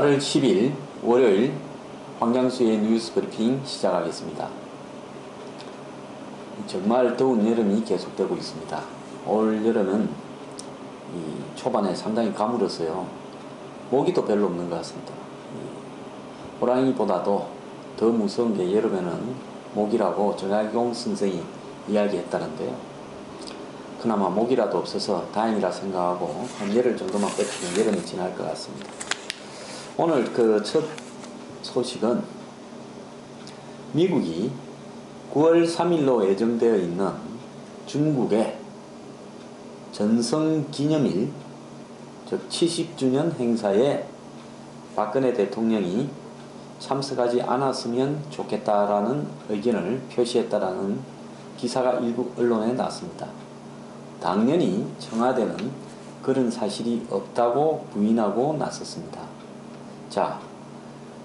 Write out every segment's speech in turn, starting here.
8월 10일 월요일 황장수의 뉴스 브리핑 시작하겠습니다. 정말 더운 여름이 계속되고 있습니다. 올 여름은 초반에 상당히 가물었어요. 모기도 별로 없는 것 같습니다. 호랑이보다도 더 무서운 게 여름에는 모기라고 정약용 선생이 이야기했다는데요. 그나마 모기라도 없어서 다행이라 생각하고 한 열흘 정도만 버티면 여름이 지날 것 같습니다. 오늘 첫 소식은 미국이 9월 3일로 예정되어 있는 중국의 전성기념일, 즉 70주년 행사에 박근혜 대통령이 참석하지 않았으면 좋겠다라는 의견을 표시했다라는 기사가 일부 언론에 났습니다. 당연히 청와대는 그런 사실이 없다고 부인하고 나섰습니다. 자,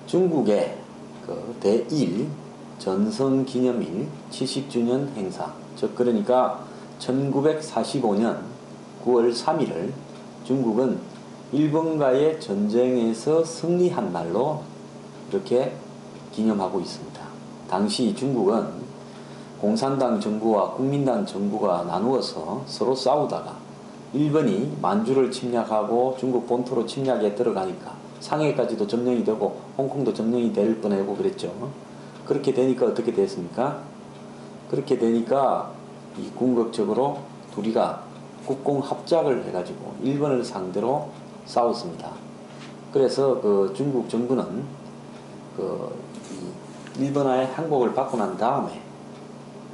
중국의 대일 전성기념일 70주년 행사, 즉 그러니까 1945년 9월 3일을 중국은 일본과의 전쟁에서 승리한 날로 이렇게 기념하고 있습니다. 당시 중국은 공산당 정부와 국민당 정부가 나누어서 서로 싸우다가 일본이 만주를 침략하고 중국 본토로 침략에 들어가니까 상해까지도 점령이 되고 홍콩도 점령이 될 뻔하고 그랬죠. 그렇게 되니까 어떻게 됐습니까? 그렇게 되니까 이 궁극적으로 둘이가 국공합작을 해가지고 일본을 상대로 싸웠습니다. 그래서 중국 정부는 일본의 항복을 받고 난 다음에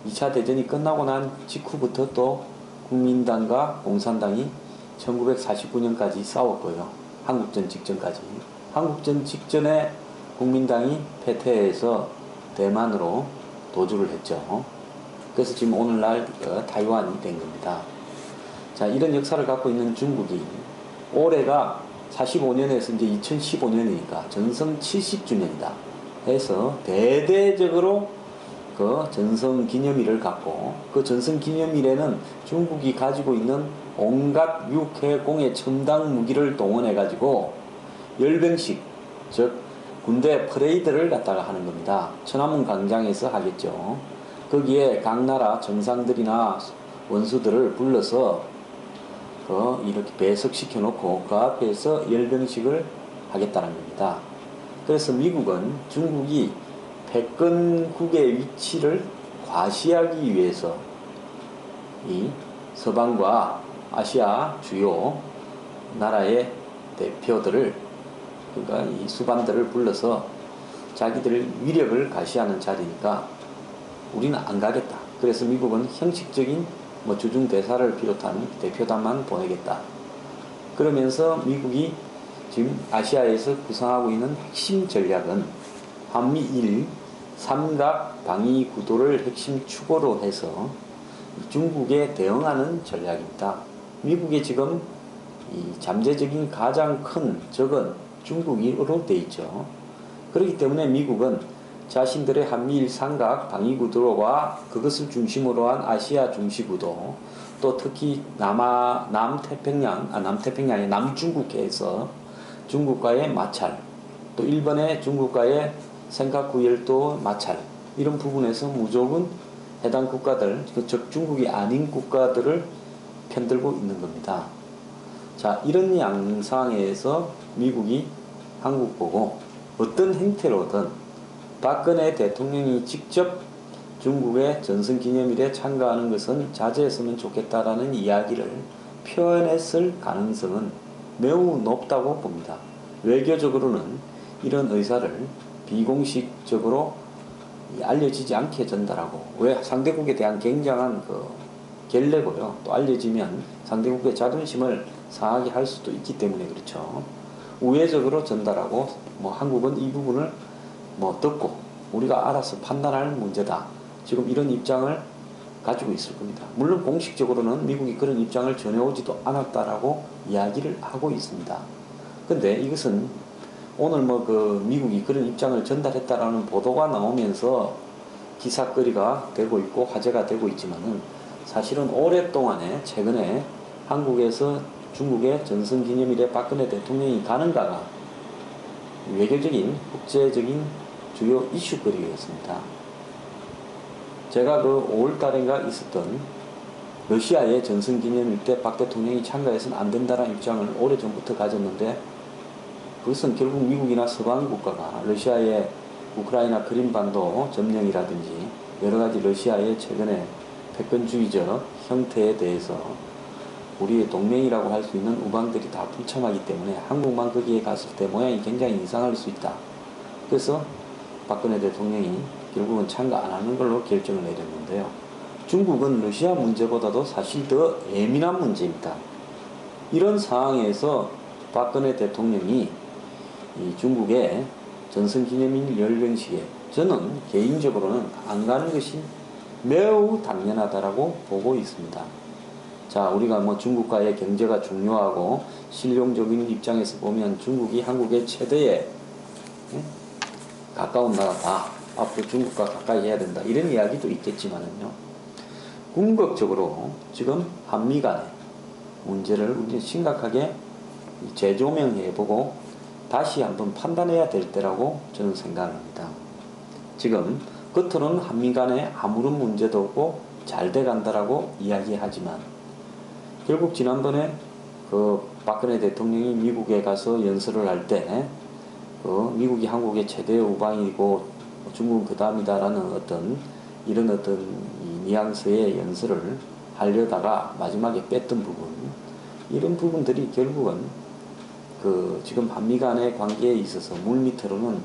2차 대전이 끝나고 난 직후부터 또 국민당과 공산당이 1949년까지 싸웠고요. 한국전 직전까지. 한국전 직전에 국민당이 패퇴해서 대만으로 도주를 했죠. 그래서 지금 오늘날 타이완이 된 겁니다. 자, 이런 역사를 갖고 있는 중국이 올해가 45년에서 이제 2015년이니까 전성 70주년이다 해서 대대적으로 전성기념일을 갖고 그 전성기념일에는 중국이 가지고 있는 온갖 육해공의 첨단 무기를 동원해 가지고 열병식, 즉 군대 퍼레이드를 갖다가 하는 겁니다. 천안문 광장에서 하겠죠. 거기에 각 나라 정상들이나 원수들을 불러서 이렇게 배석시켜 놓고 그 앞에서 열병식을 하겠다는 겁니다. 그래서 미국은 중국이 패권국의 위치를 과시하기 위해서 이 서방과 아시아 주요 나라의 대표들을, 그러니까 이 수반들을 불러서 자기들 위력을 과시하는 자리니까 우리는 안 가겠다. 그래서 미국은 형식적인 주중대사를 비롯한 대표단만 보내겠다. 그러면서 미국이 지금 아시아에서 구상하고 있는 핵심 전략은 한미일 삼각 방위 구도를 핵심 축으로 해서 중국에 대응하는 전략입니다. 미국의 지금 이 잠재적인 가장 큰 적은 중국으로 되어 있죠. 그렇기 때문에 미국은 자신들의 한미일 삼각 방위 구도와 그것을 중심으로 한 아시아 중시 구도, 또 특히 남태평양의 남중국해에서 중국과의 마찰, 또 일본의 중국과의 생각구열도 마찰, 이런 부분에서 무조건 해당 국가들, 즉 중국이 아닌 국가들을 편들고 있는 겁니다. 자, 이런 양상에서 미국이 한국 보고 어떤 형태로든 박근혜 대통령이 직접 중국의 전성기념일에 참가하는 것은 자제했으면 좋겠다라는 이야기를 표현했을 가능성은 매우 높다고 봅니다. 외교적으로는 이런 의사를 비공식적으로 알려지지 않게 전달하고, 왜 상대국에 대한 굉장한 결례고요. 또 알려지면 상대국의 자존심을 상하게 할 수도 있기 때문에 그렇죠. 우회적으로 전달하고 한국은 이 부분을 듣고 우리가 알아서 판단할 문제다. 지금 이런 입장을 가지고 있을 겁니다. 물론 공식적으로는 미국이 그런 입장을 전해오지도 않았다라고 이야기를 하고 있습니다. 근데 이것은 오늘 미국이 그런 입장을 전달했다라는 보도가 나오면서 기사거리가 되고 있고 화제가 되고 있지만은 사실은 오랫동안에 최근에 한국에서 중국의 전성기념일에 박근혜 대통령이 가는가가 외교적인 국제적인 주요 이슈거리였습니다. 제가 그 5월달인가 있었던 러시아의 전승기념일 때 박 대통령이 참가해서는 안 된다는 입장을 오래전부터 가졌는데, 그것은 결국 미국이나 서방 국가가 러시아의 우크라이나 크림반도 점령이라든지 여러가지 러시아의 최근의 패권주의적 형태에 대해서 우리의 동맹이라고 할 수 있는 우방들이 다 불참하기 때문에 한국만 거기에 갔을 때 모양이 굉장히 이상할 수 있다. 그래서 박근혜 대통령이 결국은 참가 안 하는 걸로 결정을 내렸는데요. 중국은 러시아 문제보다도 사실 더 예민한 문제입니다. 이런 상황에서 박근혜 대통령이 이 중국의 전승기념일 열병식에 저는 개인적으로는 안 가는 것이 매우 당연하다라고 보고 있습니다. 자, 우리가 뭐 중국과의 경제가 중요하고 실용적인 입장에서 보면 중국이 한국의 최대의 가까운 나라다. 앞으로 중국과 가까이 해야 된다. 이런 이야기도 있겠지만은요. 궁극적으로 지금 한미 간의 문제를 우리 심각하게 재조명해보고 다시 한번 판단해야 될 때라고 저는 생각합니다. 지금 겉으로는 한미 간에 아무런 문제도 없고 잘 돼간다라고 이야기하지만 결국 지난번에 그 박근혜 대통령이 미국에 가서 연설을 할 때 미국이 한국의 최대 우방이고 중국은 그 다음이다라는 이런 이 뉘앙스의 연설을 하려다가 마지막에 뺐던 부분, 이런 부분들이 결국은 지금 한미 간의 관계에 있어서 물밑으로는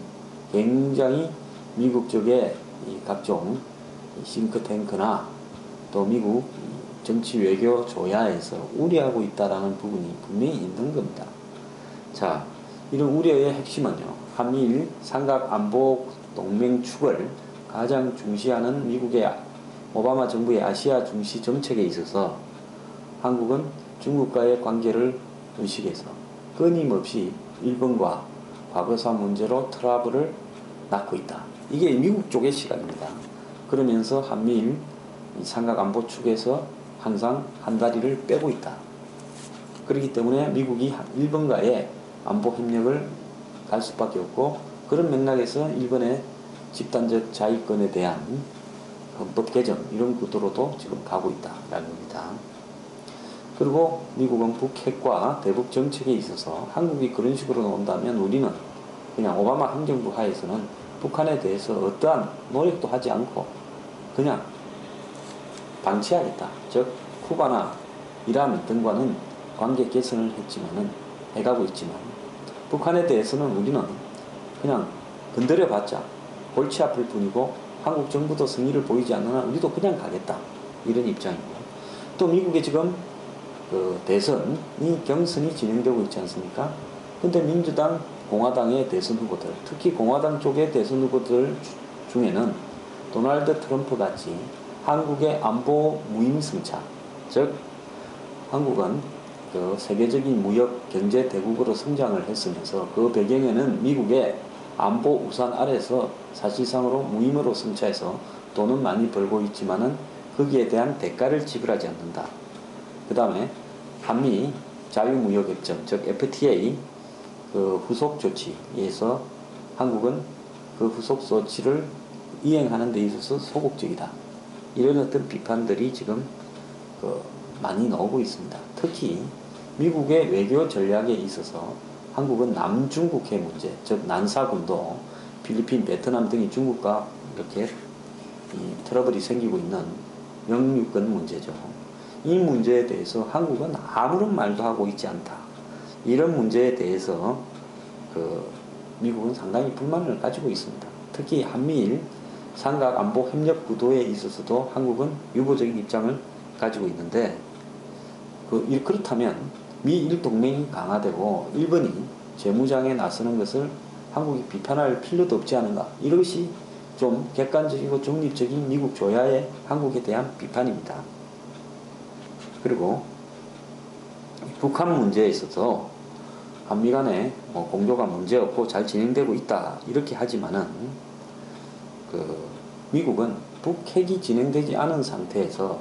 굉장히 미국 쪽의 이 각종 싱크탱크나 또 미국 정치 외교 조야에서 우려하고 있다라는 부분이 분명히 있는 겁니다. 자, 이런 우려의 핵심은요, 한미일 삼각 안보 동맹 축을 가장 중시하는 미국의 오바마 정부의 아시아 중시 정책에 있어서 한국은 중국과의 관계를 의식해서 끊임없이 일본과 과거사 문제로 트러블을 낳고 있다. 이게 미국 쪽의 시각입니다. 그러면서 한미일 삼각안보 축에서 항상 한 다리를 빼고 있다. 그렇기 때문에 미국이 일본과의 안보 협력을 갈 수밖에 없고, 그런 맥락에서 일본의 집단적 자위권에 대한 헌법 개정 이런 구도로도 지금 가고 있다라는 겁니다. 그리고 미국은 북핵과 대북 정책에 있어서 한국이 그런 식으로 나온다면 우리는 그냥 오바마 행정부 하에서는 북한에 대해서 어떠한 노력도 하지 않고 그냥 방치하겠다. 즉 쿠바나 이란 등과는 관계 개선을 해가고 있지만 북한에 대해서는 우리는 그냥 건드려봤자 골치 아플 뿐이고 한국 정부도 성의를 보이지 않는 한 우리도 그냥 가겠다. 이런 입장이고, 또 미국의 지금 경선이 진행되고 있지 않습니까? 근데 민주당, 공화당의 대선 후보들, 특히 공화당 쪽의 대선 후보들 중에는 도널드 트럼프 같이 한국의 안보 무임승차, 즉 한국은 세계적인 무역 경제 대국으로 성장을 했으면서 그 배경에는 미국의 안보 우산 아래서 사실상으로 무임으로 승차해서 돈은 많이 벌고 있지만은 거기에 대한 대가를 지불하지 않는다. 그 다음에 한미 자유무역협정, 즉 FTA 후속 조치에서 한국은 그 후속 조치를 이행하는 데 있어서 소극적이다. 이런 어떤 비판들이 지금 많이 나오고 있습니다. 특히 미국의 외교 전략에 있어서 한국은 남중국해 문제, 즉 난사군도 필리핀, 베트남 등이 중국과 이렇게 트러블이 생기고 있는 영유권 문제죠. 이 문제에 대해서 한국은 아무런 말도 하고 있지 않다. 이런 문제에 대해서 미국은 상당히 불만을 가지고 있습니다. 특히 한미일 삼각안보 협력 구도에 있어서도 한국은 유보적인 입장을 가지고 있는데 그렇다면 미일 동맹이 강화되고 일본이 재무장에 나서는 것을 한국이 비판할 필요도 없지 않은가. 이것이 좀 객관적이고 중립적인 미국 조야의 한국에 대한 비판입니다. 그리고 북한 문제에 있어서 한미 간에 공조가 문제없고 잘 진행되고 있다 이렇게 하지만은 미국은 북핵이 진행되지 않은 상태에서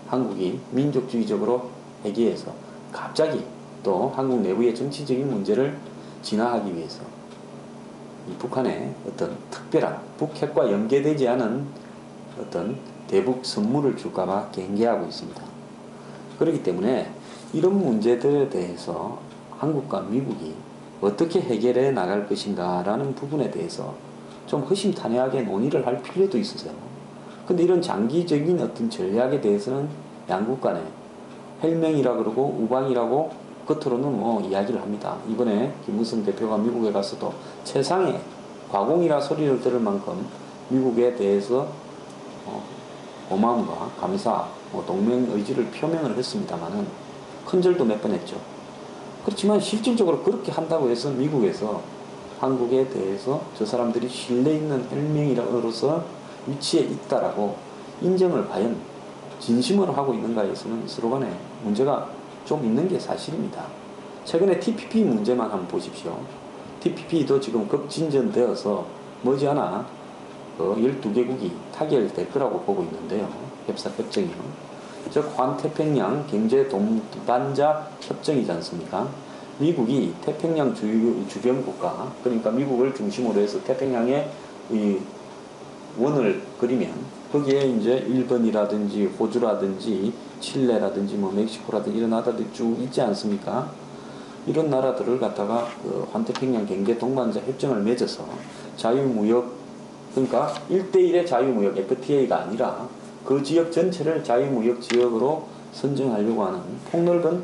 한국이 민족주의적으로 해기해서 갑자기 또 한국 내부의 정치적인 문제를 진화하기 위해서 이 북한의 어떤 특별한 북핵과 연계되지 않은 어떤 대북 선물을 줄까봐 경계하고 있습니다. 그렇기 때문에 이런 문제들에 대해서 한국과 미국이 어떻게 해결해 나갈 것인가라는 부분에 대해서 좀 허심탄회하게 논의를 할 필요도 있어요. 근데 이런 장기적인 어떤 전략에 대해서는 양국 간에 헬맹이라 그러고 우방이라고 겉으로는 뭐 이야기를 합니다. 이번에 김무성 대표가 미국에 가서도 최상의 과공이라 소리를 들을 만큼 미국에 대해서 고마움과 감사, 동맹 의지를 표명을 했습니다만은 큰절도 몇 번 했죠. 그렇지만 실질적으로 그렇게 한다고 해서 미국에서 한국에 대해서 저 사람들이 신뢰 있는 헬명이로서 위치에 있다라고 인정을 과연 진심으로 하고 있는가에서는 서로 간에 문제가 좀 있는 게 사실입니다. 최근에 TPP 문제만 한번 보십시오. TPP도 지금 급진전되어서 머지않아 12개국이 타결될 거라고 보고 있는데요. 협상협정이요. 즉 환태평양 경제동반자 협정이지 않습니까? 미국이 태평양 주변국가, 그러니까 미국을 중심으로 해서 태평양의 이 원을 그리면 거기에 이제 일본이라든지 호주라든지 칠레라든지 뭐 멕시코라든지 이런 나라들이 쭉 있지 않습니까? 이런 나라들을 갖다가 환태평양 경제 동반자 협정을 맺어서 자유무역, 그러니까 1대1의 자유무역 FTA가 아니라 그 지역 전체를 자유무역 지역으로 선정하려고 하는 폭넓은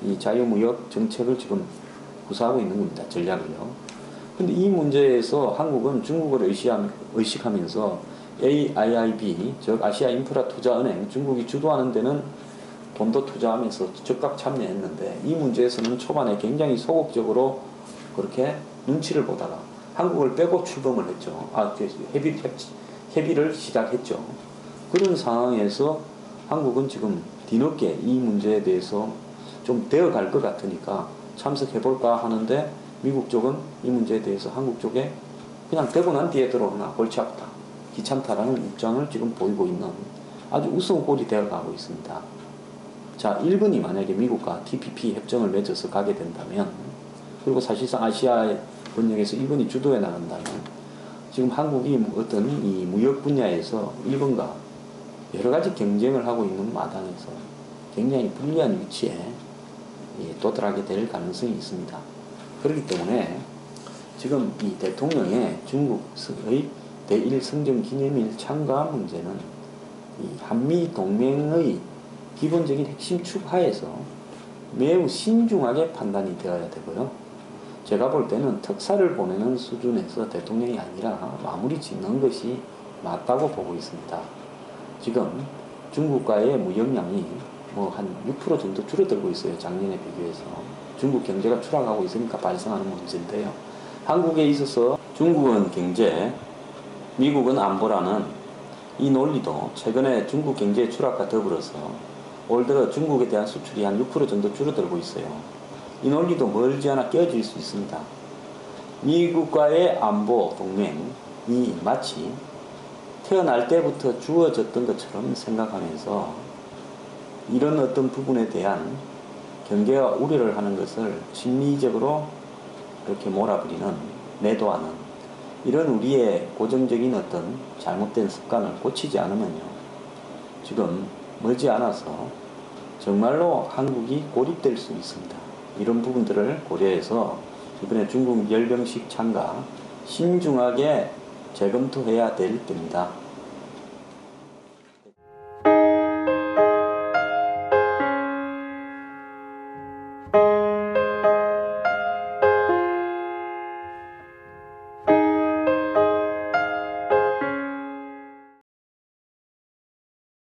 이 자유무역 정책을 지금 구사하고 있는 겁니다. 전략을요. 근데 이 문제에서 한국은 중국을 의식하면서 AIIB, 즉 아시아 인프라 투자은행, 중국이 주도하는 데는 돈도 투자하면서 적극 참여했는데 이 문제에서는 초반에 굉장히 소극적으로 그렇게 눈치를 보다가 한국을 빼고 출범을 했죠. 협의를 시작했죠. 그런 상황에서 한국은 지금 뒤늦게 이 문제에 대해서 좀 되어갈 것 같으니까 참석해볼까 하는데 미국 쪽은 이 문제에 대해서 한국 쪽에 그냥 되고 난 뒤에 들어오나 골치 아프다, 귀찮다라는 입장을 지금 보이고 있는 아주 우스운 꼴이 되어가고 있습니다. 자, 일본이 만약에 미국과 TPP 협정을 맺어서 가게 된다면, 그리고 사실상 아시아 번영에서 일본이 주도해 나간다면 지금 한국이 어떤 이 무역 분야에서 일본과 여러 가지 경쟁을 하고 있는 마당에서 굉장히 불리한 위치에 도달하게 될 가능성이 있습니다. 그렇기 때문에 지금 이 대통령의 중국의 대일 성정 기념일 참가 문제는 이 한미 동맹의 기본적인 핵심 축 하에서 매우 신중하게 판단이 되어야 되고요. 제가 볼 때는 특사를 보내는 수준에서 대통령이 아니라 마무리 짓는 것이 맞다고 보고 있습니다. 지금 중국과의 무역량이 뭐 한 6% 정도 줄어들고 있어요. 작년에 비교해서. 중국 경제가 추락하고 있으니까 발생하는 문제인데요. 한국에 있어서 중국은 경제, 미국은 안보라는 이 논리도 최근에 중국 경제 추락과 더불어서 올 들어 중국에 대한 수출이 한 6% 정도 줄어들고 있어요. 이 논리도 멀지 않아 깨어질 수 있습니다. 미국과의 안보 동맹이 마치 태어날 때부터 주어졌던 것처럼 생각하면서 이런 어떤 부분에 대한 경계와 우려를 하는 것을 심리적으로 이렇게 몰아버리는, 매도하는 이런 우리의 고정적인 어떤 잘못된 습관을 고치지 않으면요, 지금 머지않아서 정말로 한국이 고립될 수 있습니다. 이런 부분들을 고려해서 이번에 중국 열병식 참가 신중하게 재검토해야 될 때입니다.